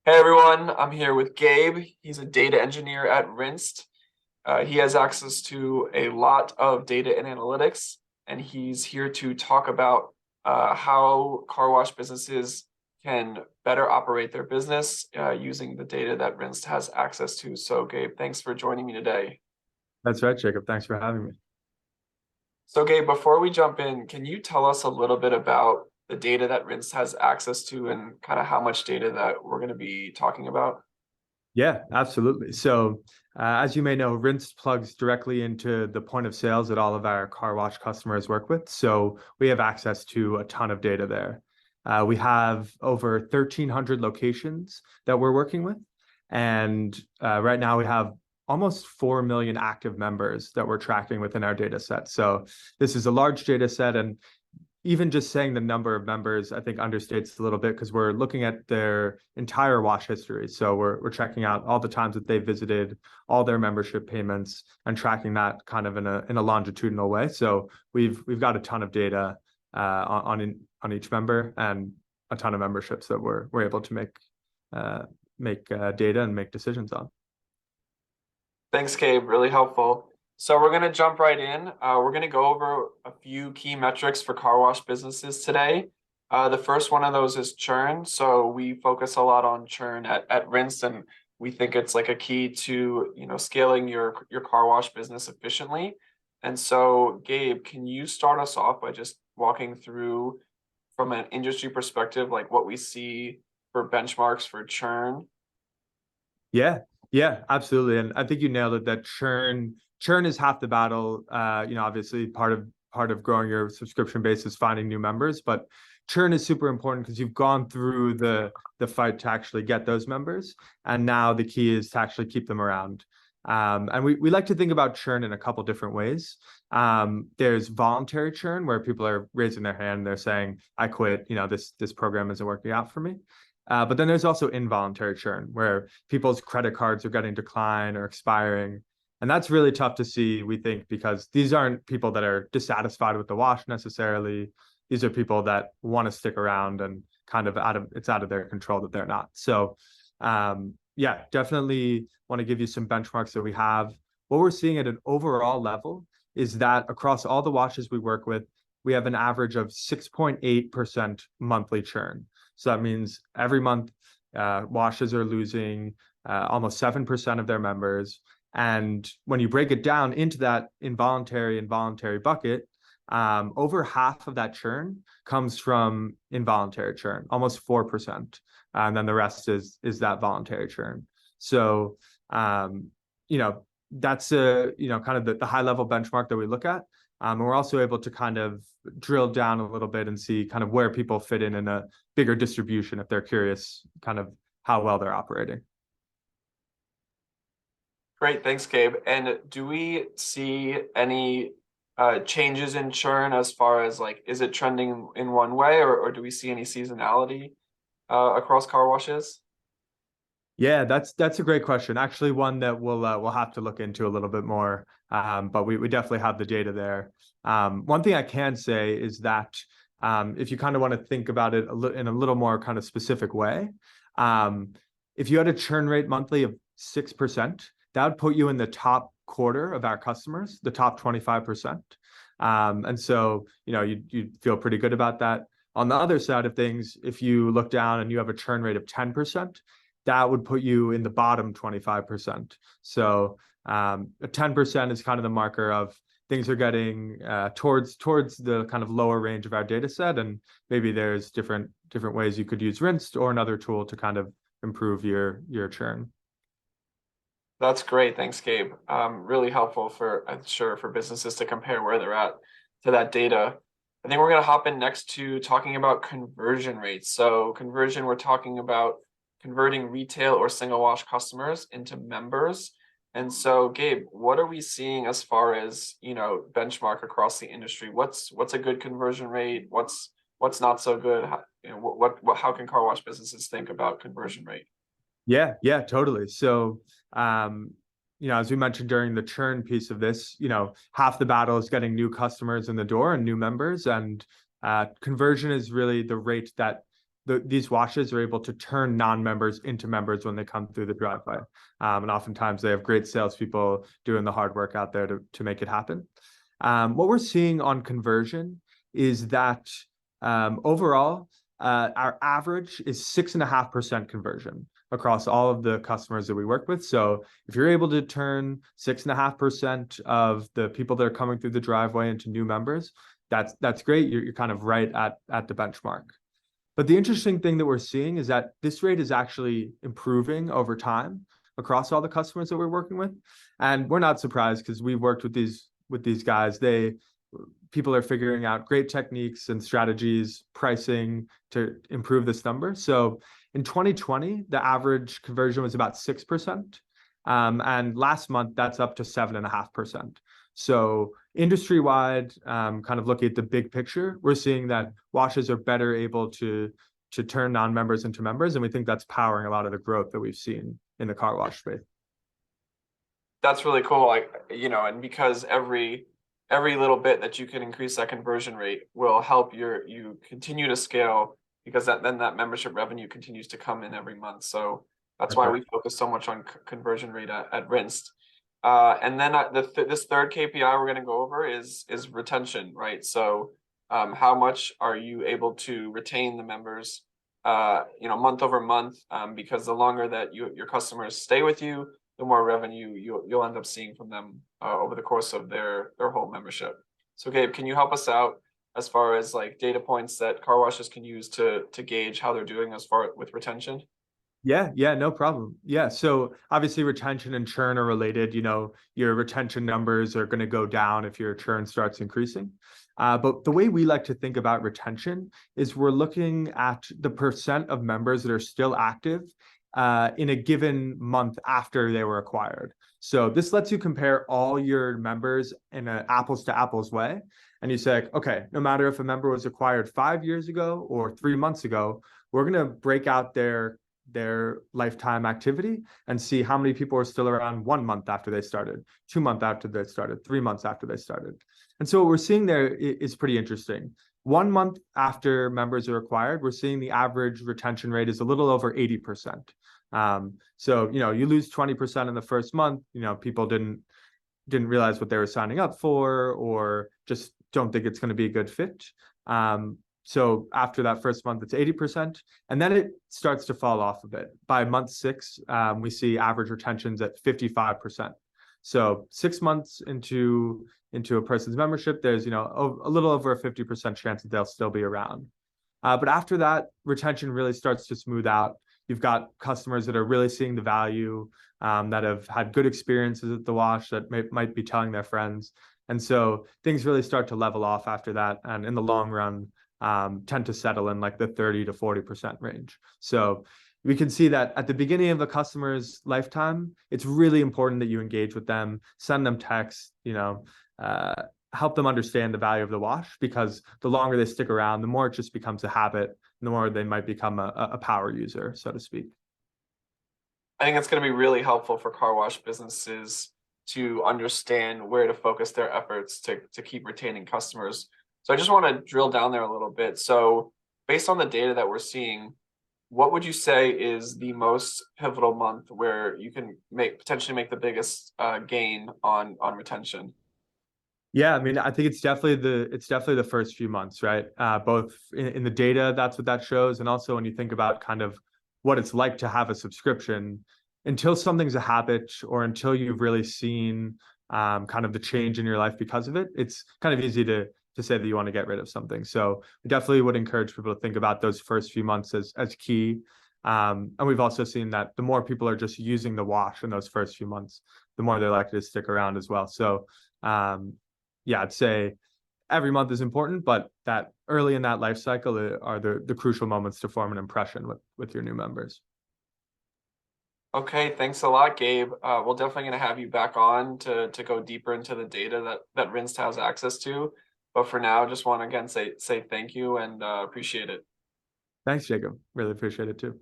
Hey everyone, I'm here with Gabe. He's a data engineer at Rinsed. He has access to a lot of data and analytics, and he's here to talk about how car wash businesses can better operate their business using the data that Rinsed has access to. So, Gabe, thanks for joining me today. That's right, Jacob. Thanks for having me. So, Gabe, before we jump in, can you tell us a little bit about the data that Rinsed has access to and kind of how much data that we're going to be talking about? Yeah, absolutely. As you may know, Rinse plugs directly into the point of sales that all of our car wash customers work with. So we have access to a ton of data there. We have over 1,300 locations that we're working with. And right now we have almost 4 million active members that we're tracking within our data set. So this is a large data set. And even just saying the number of members, I think understates a little bit because we're looking at their entire wash history. So we're checking out all the times that they visited, all their membership payments, and tracking that kind of in a longitudinal way. So we've got a ton of data on each member and a ton of memberships that we're able to make data and make decisions on. Thanks, Gabe. Really helpful. So we're going to jump right in. We're going to go over a few key metrics for car wash businesses today. The first one of those is churn. So we focus a lot on churn at Rinse, and we think it's like a key to, scaling your car wash business efficiently. And so, Gabe, can you start us off by just walking through from an industry perspective, like what we see for benchmarks for churn? Yeah, yeah, absolutely. And I think you nailed it that churn is half the battle. Obviously part of growing your subscription base is finding new members, but churn is super important because you've gone through the fight to actually get those members. And now the key is to actually keep them around. And we like to think about churn in a couple different ways. There's voluntary churn where people are raising their hand, they're saying, I quit, this program isn't working out for me. But then there's also involuntary churn where people's credit cards are getting declined or expiring. And that's really tough to see, we think, because these aren't people that are dissatisfied with the wash necessarily. These are people that want to stick around and kind of it's out of their control that they're not. So yeah, definitely want to give you some benchmarks that we have. What we're seeing at an overall level is that across all the washes we work with, we have an average of 6.8% monthly churn. So that means every month, washes are losing almost 7% of their members. And when you break it down into that involuntary and voluntary bucket, over half of that churn comes from involuntary churn, almost 4%. And then the rest is that voluntary churn. So, that's kind of the high level benchmark that we look at. And we're also able to kind of drill down a little bit and see kind of where people fit in a bigger distribution if they're curious kind of how well they're operating. Great, thanks, Gabe. And do we see any changes in churn as far as like, is it trending in one way, or do we see any seasonality across car washes? Yeah, that's a great question. Actually, one that we'll have to look into a little bit more. But we definitely have the data there. One thing I can say is that if you kind of want to think about it in a little more kind of specific way, um, if you had a churn rate monthly of 6%, that would put you in the top quarter of our customers, the top 25%. And so, you'd feel pretty good about that. On the other side of things, if you look down and you have a churn rate of 10%, that would put you in the bottom 25%. So 10% is kind of the marker of things are getting towards the kind of lower range of our data set, and maybe there's different ways you could use Rinsed or another tool to kind of improve your churn. That's great. Thanks, Gabe. Really helpful for, I'm sure, for businesses to compare where they're at to that data. I think we're going to hop in next to talking about conversion rates. So conversion, we're talking about converting retail or single wash customers into members. And so, Gabe, what are we seeing as far as, benchmark across the industry? What's a good conversion rate? What's not so good? How can car wash businesses think about conversion rate? Yeah, yeah, totally. So, as we mentioned during the churn piece of this, half the battle is getting new customers in the door and new members, and conversion is really the rate that these washes are able to turn non-members into members when they come through the driveway. And oftentimes they have great salespeople doing the hard work out there to make it happen. What we're seeing on conversion is that overall, our average is 6.5% conversion across all of the customers that we work with. So if you're able to turn 6.5% of the people that are coming through the driveway into new members, that's great. You're kind of right at the benchmark. But the interesting thing that we're seeing is that this rate is actually improving over time across all the customers that we're working with. And we're not surprised because we've worked with these guys. People are figuring out great techniques and strategies, pricing to improve this number. So in 2020, the average conversion was about 6%. And last month, that's up to 7.5%. So industry-wide, kind of looking at the big picture, we're seeing that washes are better able to turn non-members into members, and we think that's powering a lot of the growth that we've seen in the car wash space. That's really cool. And because every little bit that you can increase that conversion rate will help you continue to scale, because then that membership revenue continues to come in every month. So that's why we focus so much on conversion rate at Rinsed. And then this third KPI we're going to go over is retention, right? So how much are you able to retain the members, month over month? Because the longer that your customers stay with you, the more revenue you'll end up seeing from them over the course of their whole membership. So Gabe, can you help us out as far as like data points that car washes can use to gauge how they're doing as far with retention? Yeah, no problem. Yeah, so obviously retention and churn are related. Your retention numbers are going to go down if your churn starts increasing. But the way we like to think about retention is we're looking at the percent of members that are still active in a given month after they were acquired. So this lets you compare all your members in an apples to apples way. And you say, okay, no matter if a member was acquired 5 years ago or 3 months ago, we're going to break out their lifetime activity and see how many people are still around 1 month after they started, 2 months after they started, 3 months after they started. And so what we're seeing there is pretty interesting. 1 month after members are acquired, we're seeing the average retention rate is a little over 80%. So, you lose 20% in the first month, people didn't realize what they were signing up for, or just don't think it's going to be a good fit. So after that first month, it's 80%, and then it starts to fall off a bit. By month 6, we see average retentions at 55%. So 6 months into a person's membership, there's a little over a 50% chance that they'll still be around. But after that, retention really starts to smooth out. You've got customers that are really seeing the value, that have had good experiences at the wash, that might be telling their friends. And so things really start to level off after that. And in the long run, tend to settle in like the 30 to 40% range. So we can see that at the beginning of a customer's lifetime, it's really important that you engage with them, send them texts, help them understand the value of the wash, because the longer they stick around, the more it just becomes a habit, and the more they might become a power user, so to speak. I think it's going to be really helpful for car wash businesses to understand where to focus their efforts to keep retaining customers. So I just want to drill down there a little bit. So based on the data that we're seeing, what would you say is the most pivotal month where you can potentially make the biggest gain on retention? Yeah, I mean, I think it's definitely the first few months, right? Both in the data, that's what that shows, and also when you think about kind of what it's like to have a subscription, until something's a habit or until you've really seen kind of the change in your life because of it, it's kind of easy to say that you want to get rid of something. So we definitely would encourage people to think about those first few months as key. And we've also seen that the more people are just using the wash in those first few months, the more they're likely to stick around as well. So yeah, I'd say every month is important, but that early in that life cycle are the crucial moments to form an impression with your new members. Okay, thanks a lot, Gabe. We're definitely going to have you back on to go deeper into the data that Rinsed has access to. But for now, just want to again say thank you and appreciate it. Thanks, Jacob. Really appreciate it too.